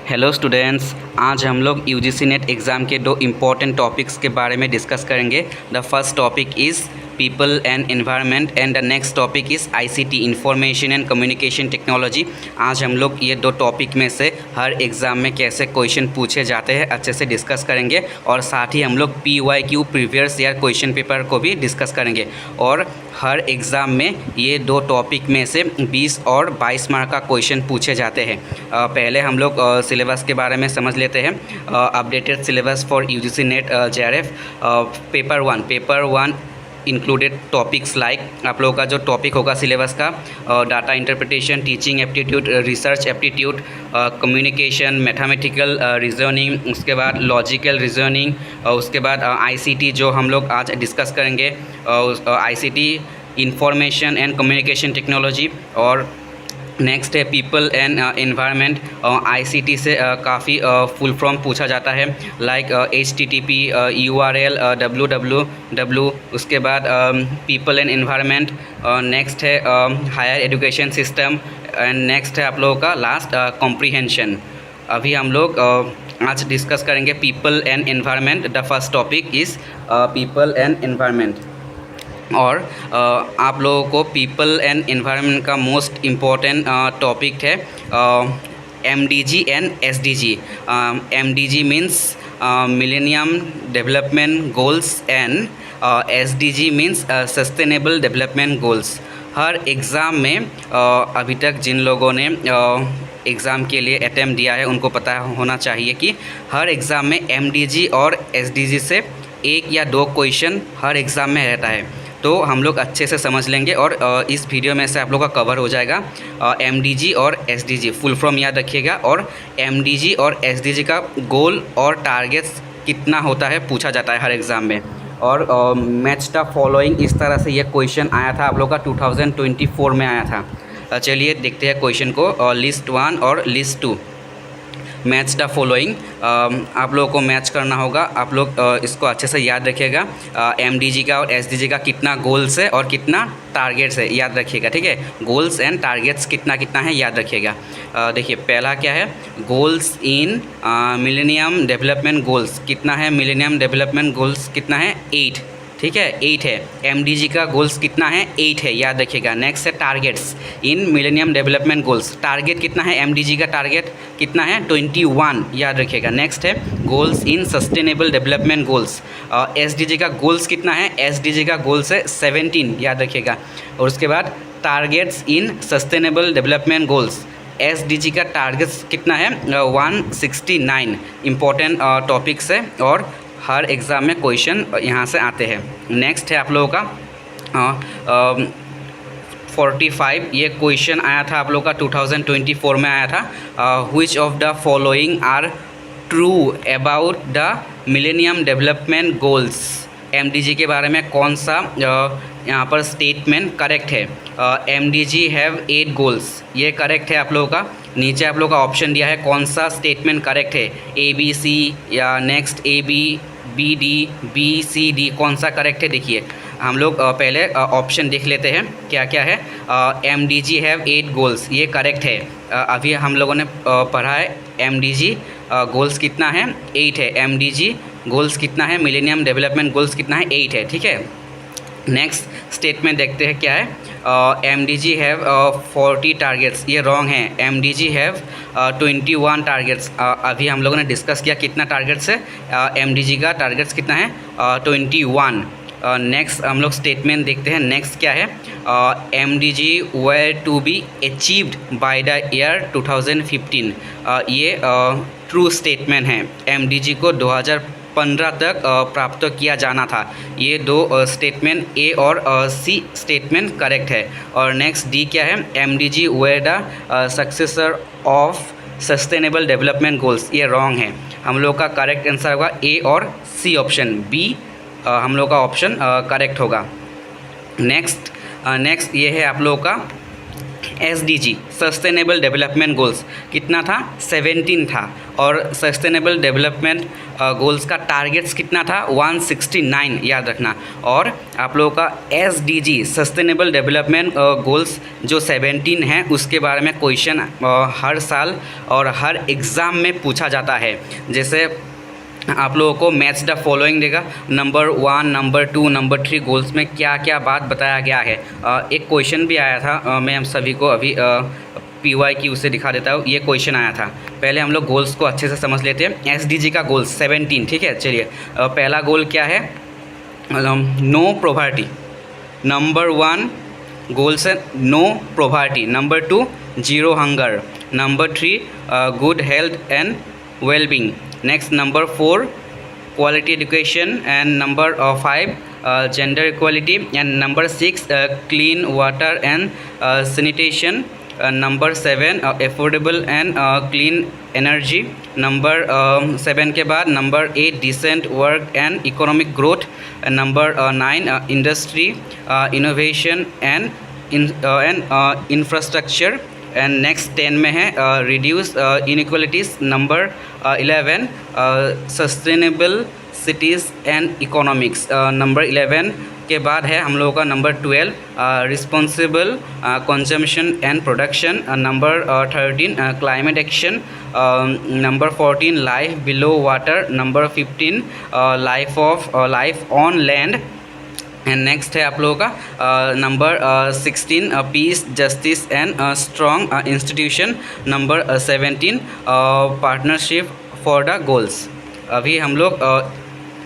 Hello students, आज हम लोग यूजीसी नेट एग्ज़ाम के दो इम्पॉर्टेंट टॉपिक्स के बारे में डिस्कस करेंगे। The first topic is people and environment and the next topic is ICT information and communication technology. आज हम लोग ये दो टॉपिक में से हर एग्ज़ाम में कैसे क्वेश्चन पूछे जाते हैं अच्छे से डिस्कस करेंगे और साथ ही हम लोग PYQ previous year question paper को भी डिस्कस करेंगे। और हर एग्ज़ाम में ये दो टॉपिक में से 20 और 22 मार्क का क्वेश्चन पूछे जाते हैं। पहले हम लोग सिलेबस के बारे में समझ लेते हैं। Updated syllabus for UGC net JRF paper one included topics like, आप लोगों का जो टॉपिक होगा सिलेबस का, data interpretation, teaching aptitude, research aptitude, communication, mathematical reasoning, उसके बाद लॉजिकल रीजनिंग, उसके बाद आईसीटी जो हम लोग आज डिस्कस करेंगे, ICT information and communication technology. और नेक्स्ट है पीपल एंड एनवायरनमेंट। आईसीटी से काफ़ी फुल फॉर्म पूछा जाता है लाइक HTTP, URL, www। उसके बाद पीपल एंड एनवायरनमेंट। नेक्स्ट है higher education system and next है आप लोगों का लास्ट कॉम्प्रीहेंशन। अभी हम लोग आज डिस्कस करेंगे people and environment. The first topic is people and environment. और आप लोगों को पीपल एंड एनवायरनमेंट का मोस्ट इम्पॉर्टेंट टॉपिक है MDG and SDG। MDG means millennium development goals and SDG means sustainable development goals. Her exam में अभी तक जिन लोगों ने एग्ज़ाम के लिए अटेम्प्ट दिया है उनको पता होना चाहिए कि हर एग्ज़ाम में MDG और SDG से एक या दो क्वेश्चन हर एग्ज़ाम में रहता है। तो हम लोग अच्छे से समझ लेंगे और इस वीडियो में से आप लोग का कवर हो जाएगा। MDG और SDG फुल फॉर्म याद रखिएगा। और MDG और SDG का गोल और टारगेट्स कितना होता है पूछा जाता है हर एग्ज़ाम में। और मैच द फॉलोइंग, इस तरह से ये क्वेश्चन आया था आप लोग का 2024 में आया था। चलिए देखते हैं क्वेश्चन को। लिस्ट 1 और लिस्ट 2, मैच द फॉलोइंग। आप लोगों को मैच करना होगा। आप लोग इसको अच्छे से याद रखिएगा। MDG का और SDG का कितना गोल्स है और कितना टारगेट्स है याद रखिएगा, ठीक है। गोल्स एंड टारगेट्स कितना कितना है याद रखिएगा। देखिए पहला क्या है, goals in millennium development goals कितना है, मिलेनियम डेवलपमेंट गोल्स कितना है, 8, ठीक है, 8 है। MDG का गोल्स कितना है, 8 है, याद रखिएगा। नेक्स्ट है टारगेट्स इन मिलेनियम डेवलपमेंट गोल्स, टारगेट कितना है, MDG का टारगेट कितना है, 21, याद रखिएगा। नेक्स्ट है goals in sustainable development goals. SDG का गोल्स कितना है, SDG का गोल्स है 17, याद रखिएगा। और उसके बाद टारगेट्स इन सस्टेनेबल डेवलपमेंट गोल्स, SDG का टारगेट्स कितना है, 169। इम्पोर्टेंट टॉपिक्स है और हर एग्ज़ाम में क्वेश्चन यहाँ से आते हैं। नेक्स्ट है आप लोगों का 45, ये क्वेश्चन आया था आप लोगों का 2024 में आया था। Which of the following are true about the millennium development goals. MDG के बारे में कौन सा यहाँ पर स्टेटमेंट करेक्ट है। MDG हैव 8 गोल्स, ये करेक्ट है आप लोगों का। नीचे आप लोगों का ऑप्शन दिया है कौन सा स्टेटमेंट करेक्ट है, ABC या नेक्स्ट AB, BD, BCD, कौन सा करेक्ट है। देखिए हम लोग पहले ऑप्शन देख लेते हैं क्या क्या है। MDG हैव 8 गोल्स, ये करेक्ट है। अभी हम लोगों ने पढ़ा है MDG गोल्स कितना है, 8 है। MDG गोल्स कितना है, मिलेनियम डेवलपमेंट गोल्स कितना है, 8 है, ठीक है। नेक्स्ट स्टेटमेंट देखते हैं क्या है। MDG हैव 40 टारगेट्स, ये रॉन्ग है। MDG have 21 targets. अभी हम लोगों ने डिस्कस किया कितना टारगेट्स है, MDG का टारगेट्स कितना है, 21। नेक्स्ट हम लोग स्टेटमेंट देखते हैं। नेक्स्ट क्या है, MDG were to be achieved by the year 2015। ये ट्रू स्टेटमेंट है। MDG को 2015 तक प्राप्त किया जाना था। ये दो स्टेटमेंट A और C स्टेटमेंट करेक्ट है। और नेक्स्ट D क्या है, MDG were the successor of sustainable development goals, ये रॉन्ग है। हम लोग का करेक्ट आंसर होगा A और C, ऑप्शन B हम लोग का ऑप्शन करेक्ट होगा। नेक्स्ट ये है आप लोगों का SDG सस्टेनेबल डेवलपमेंट गोल्स कितना था, 17 था। और सस्टेनेबल डेवलपमेंट गोल्स का टारगेट्स कितना था 169, याद रखना। और आप लोगों का SDG सस्टेनेबल डेवलपमेंट गोल्स जो 17 हैं उसके बारे में क्वेश्चन हर साल और हर एग्ज़ाम में पूछा जाता है। जैसे आप लोगों को मैच द फॉलोइंग देगा, नंबर 1, नंबर 2, नंबर 3 गोल्स में क्या क्या बात बताया गया है। एक क्वेश्चन भी आया था, मैं हम सभी को अभी PYQ से दिखा देता हूँ। ये क्वेश्चन आया था, पहले हम लोग गोल्स को अच्छे से समझ लेते हैं। SDG का गोल 17, ठीक है। चलिए पहला गोल क्या है, नो पॉवर्टी। नंबर 1 गोल्स है no poverty, number 2 zero hunger, number 3 good health and wellbeing, next number 4 quality education, and number 5 gender equality, and number 6 clean water and sanitation, number 7 affordable and clean energy, number 7 के बाद number 8 decent work and economic growth, number 9 industry innovation and infrastructure, and next 10 में है reduce inequalities, number 11 sustainable cities and economics, number 11 के बाद है हम लोगों का number 12 responsible consumption and production, number 13 climate action, number 14 life below water, number 15 life on land, and next है आप लोगों का number 16 piece justice and strong institution, number 17 partnership for the goals. अभी हम लोग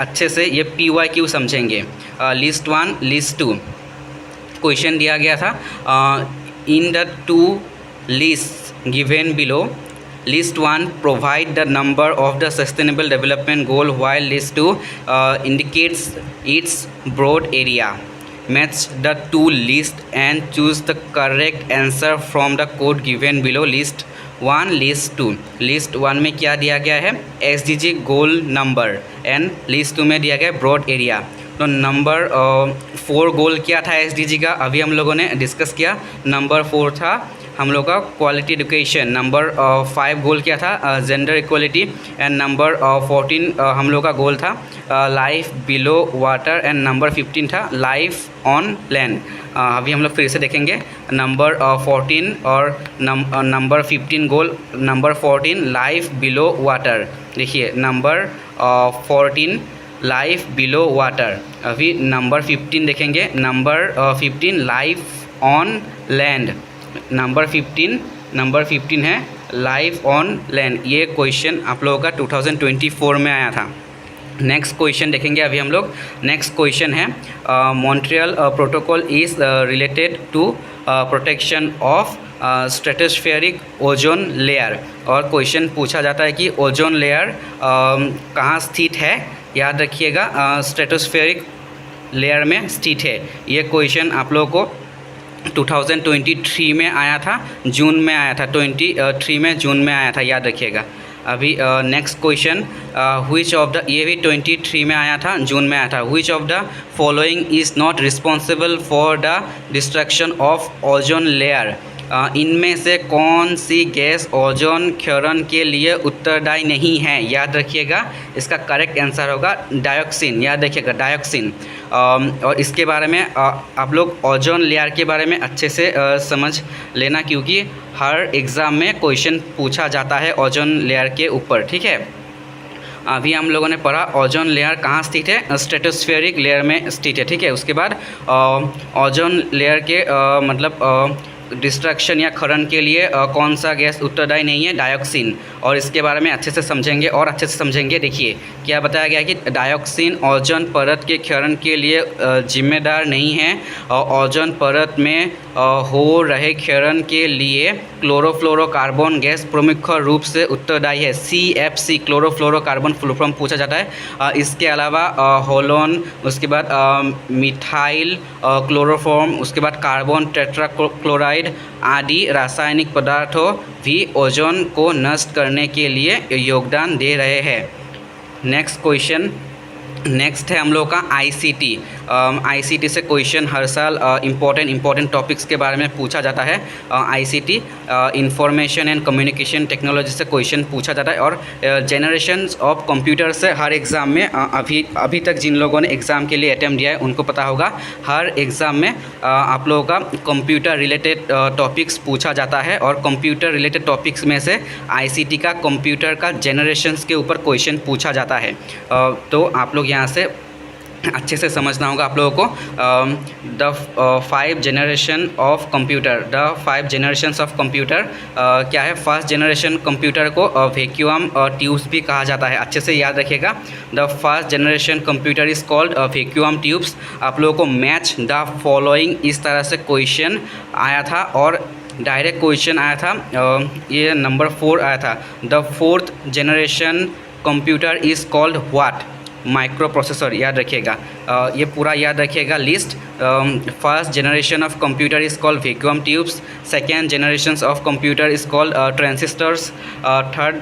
अच्छे से ये PYQ समझेंगे। लिस्ट 1, लिस्ट 2 क्वेश्चन दिया गया था, in the 2 list given below, List 1 provide the number of the sustainable development goal, while list 2 indicates its broad area. Match the two lists and choose the correct answer from the code given below. List 1, list 2. List 1 में क्या दिया गया है, SDG goal number, and list 2 में दिया गया है broad area। तो नंबर 4 गोल क्या था SDG का, अभी हम लोगों ने डिस्कस किया। नंबर 4 था हम लोग का क्वालिटी एजुकेशन, नंबर 5 गोल क्या था जेंडर इक्वलिटी, एंड नंबर 14 हम लोग का गोल था life below water, and number 15 था लाइफ ऑन लैंड। अभी हम लोग फिर से देखेंगे नंबर 14 और नंबर 15 गोल, नंबर 14 लाइफ बिलो वाटर, देखिए नंबर 14 लाइफ बिलो वाटर। अभी नंबर 15 देखेंगे, number 15 life on land, number 15 है लाइफ ऑन लैंड। ये क्वेश्चन आप लोगों का 2024 में आया था। नेक्स्ट क्वेश्चन देखेंगे अभी हम लोग। नेक्स्ट क्वेश्चन है Montreal protocol is related to protection of stratospheric ozone layer. और क्वेश्चन पूछा जाता है कि ओजोन लेयर कहाँ स्थित है, याद रखिएगा स्ट्रेटोस्फेरिक लेयर में स्थित है। ये क्वेश्चन आप लोगों को 2023 में आया था, जून में आया था, 23 में जून में आया था, याद रखिएगा। अभी next question, which of the, ये भी 23 में आया था, जून में आया था। Which of the following is not responsible for the destruction of ozone layer. इनमें से कौन सी गैस ओजोन क्षरण के लिए उत्तरदायी नहीं है, याद रखिएगा। इसका करेक्ट आंसर होगा डायोक्सिन, याद रखिएगा डायोक्सिन। और इसके बारे में आप लोग ओजोन लेयर के बारे में अच्छे से समझ लेना, क्योंकि हर एग्ज़ाम में क्वेश्चन पूछा जाता है ओजोन लेयर के ऊपर, ठीक है। अभी हम लोगों ने पढ़ा ओजोन लेयर कहाँ स्थित है, स्ट्रेटोस्फेरिक लेयर में स्थित है, ठीक है। उसके बाद ओजोन लेयर के मतलब डिस्ट्रक्शन या क्षरण के लिए कौन सा गैस उत्तरदायी नहीं है, डायोक्सिन। और इसके बारे में अच्छे से समझेंगे और अच्छे से समझेंगे। देखिए क्या बताया गया कि डायोक्सिन ओजोन परत के क्षरण के लिए जिम्मेदार नहीं है, और ओजोन परत में हो रहे क्षरण के लिए क्लोरोफ्लोरोकार्बन गैस प्रमुख रूप से उत्तरदायी है। CFC क्लोरोफ्लोरोकार्बन फुल फॉर्म पूछा जाता है। इसके अलावा होलोन, उसके बाद मिथाइल क्लोरोफॉर्म, उसके बाद कार्बन टेट्राक्लोराइड आदि रासायनिक पदार्थों भी ओजोन को नष्ट करने के लिए योगदान दे रहे हैं। नेक्स्ट क्वेश्चन, नेक्स्ट है हम लोग का ICT। आईसीटी से क्वेश्चन हर साल इम्पोर्टेंट टॉपिक्स के बारे में पूछा जाता है। ICT information and communication technology से क्वेश्चन पूछा जाता है। और जनरेशन्स ऑफ कंप्यूटर से हर एग्ज़ाम में अभी तक जिन लोगों ने एग्ज़ाम के लिए अटैम्प्ट दिया है उनको पता होगा, हर एग्ज़ाम में आप लोगों का कंप्यूटर रिलेटेड टॉपिक्स पूछा जाता है। और कंप्यूटर रिलेटेड टॉपिक्स में से आईसीटी का कंप्यूटर का जनरेशन्स के ऊपर क्वेश्चन पूछा जाता है। तो आप लोग यहाँ से अच्छे से समझना होगा आप लोगों को। The 5 generation of computer, the 5 generations of computer क्या है। फर्स्ट जनरेशन कंप्यूटर को वैक्यूम ट्यूब्स भी कहा जाता है, अच्छे से याद रखिएगा। The first generation computer is called vacuum tubes. आप लोगों को मैच द फॉलोइंग इस तरह से क्वेश्चन आया था और डायरेक्ट क्वेश्चन आया था, ये नंबर 4 आया था। The 4th generation computer is called what, microprocessor. याद रखिएगा, ये पूरा याद रखिएगा लिस्ट। First generation of computer is called vacuum tubes, second generation of computer is called transistors, third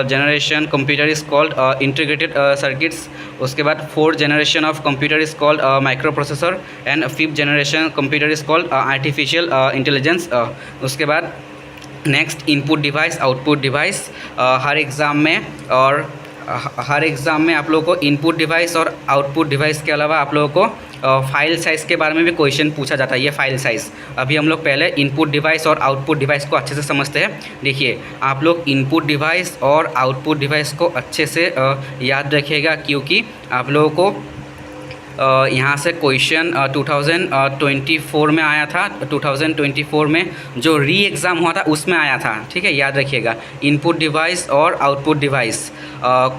generation computer is called integrated circuits, उसके बाद fourth generation of computer is called microprocessor and fifth generation computer is called artificial intelligence. उसके बाद next input device, output device. हर exam में आप लोगों को input device और आउटपुट डिवाइस के अलावा आप लोगों को फाइल साइज़ के बारे में भी क्वेश्चन पूछा जाता है। ये फाइल साइज़, अभी हम लोग पहले इनपुट डिवाइस और आउटपुट डिवाइस को अच्छे से समझते हैं। देखिए, आप लोग इनपुट डिवाइस और आउटपुट डिवाइस को अच्छे से याद रखिएगा, क्योंकि आप लोगों को यहाँ से क्वेश्चन 2024 में आया था। 2024 में जो री एग्ज़ाम हुआ था उसमें आया था, ठीक है, याद रखिएगा। इनपुट डिवाइस और output device,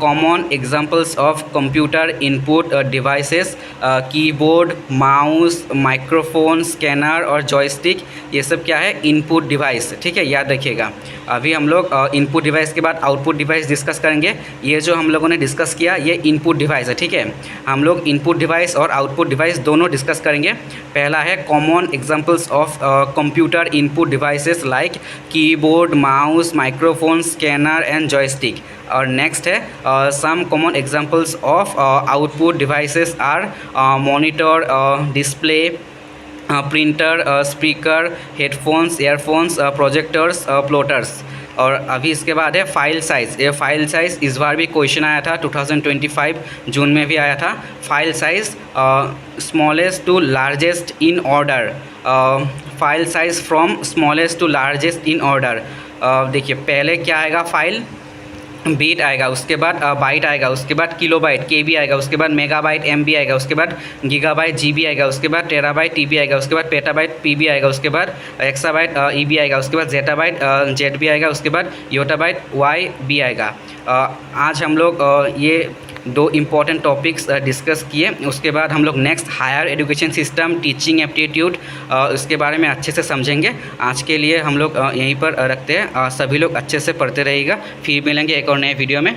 common examples of computer input devices, keyboard, mouse, microphone, scanner और जॉयस्टिक, ये सब क्या है, इनपुट डिवाइस, ठीक है, याद रखिएगा। अभी हम लोग इनपुट डिवाइस के बाद आउटपुट डिवाइस डिस्कस करेंगे। ये जो हम लोगों ने डिस्कस किया ये इनपुट डिवाइस है, ठीक है। हम लोग इनपुट डिवाइस और आउटपुट डिवाइस दोनों डिस्कस करेंगे। पहला है common examples of computer input devices like keyboard, mouse, microphone, scanner and joystick. और नेक्स्ट है some common examples of output devices are monitor, display, printer, speaker, headphones, earphones, projectors, plotters. और अभी इसके बाद है फाइल साइज़। ये file size इस बार भी क्वेश्चन आया था, 2025 जून में भी आया था। File size smallest to largest in order, file size from smallest to largest in order. देखिए, पहले क्या आएगा, फाइल बीट आएगा, उसके बाद बाइट आएगा, उसके बाद किलोबाइट केबी आएगा, उसके बाद मेगाबाइट एमबी आएगा, उसके बाद गीगाबाइट जीबी आएगा, उसके बाद टेराबाइट टीबी आएगा, उसके बाद पेटाबाइट पीबी आएगा, उसके बाद एक्साबाइट ईबी आएगा, उसके बाद जेटाबाइट जेडबी आएगा, उसके बाद योटाबाइट वाईबी आएगा। आज हम लोग ये 2 इम्पॉर्टेंट टॉपिक्स डिस्कस किए। उसके बाद हम लोग next higher education system, teaching aptitude, उसके बारे में अच्छे से समझेंगे। आज के लिए हम लोग यहीं पर रखते हैं। सभी लोग अच्छे से पढ़ते रहिएगा, फिर मिलेंगे एक और नए वीडियो में।